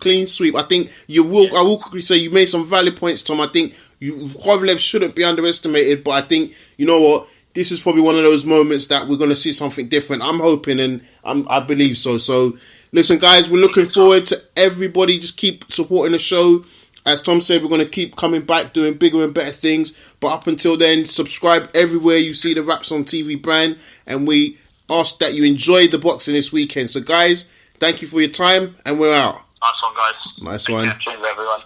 Clean sweep. I think I will quickly say you made some valid points, Tom. I think Kovalev shouldn't be underestimated, but I think, you know what, this is probably one of those moments that we're going to see something different. I'm hoping, and I believe so. So, listen, guys, we're looking forward to everybody. Just keep supporting the show. As Tom said, we're going to keep coming back, doing bigger and better things. But up until then, subscribe everywhere you see the Raps on TV brand. And we ask that you enjoy the boxing this weekend. So, guys, thank you for your time, and we're out. Nice one, guys. Nice one. Cheers, everyone.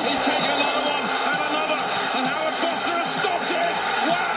He's taken another one, and Howard Foster has stopped it. Wow!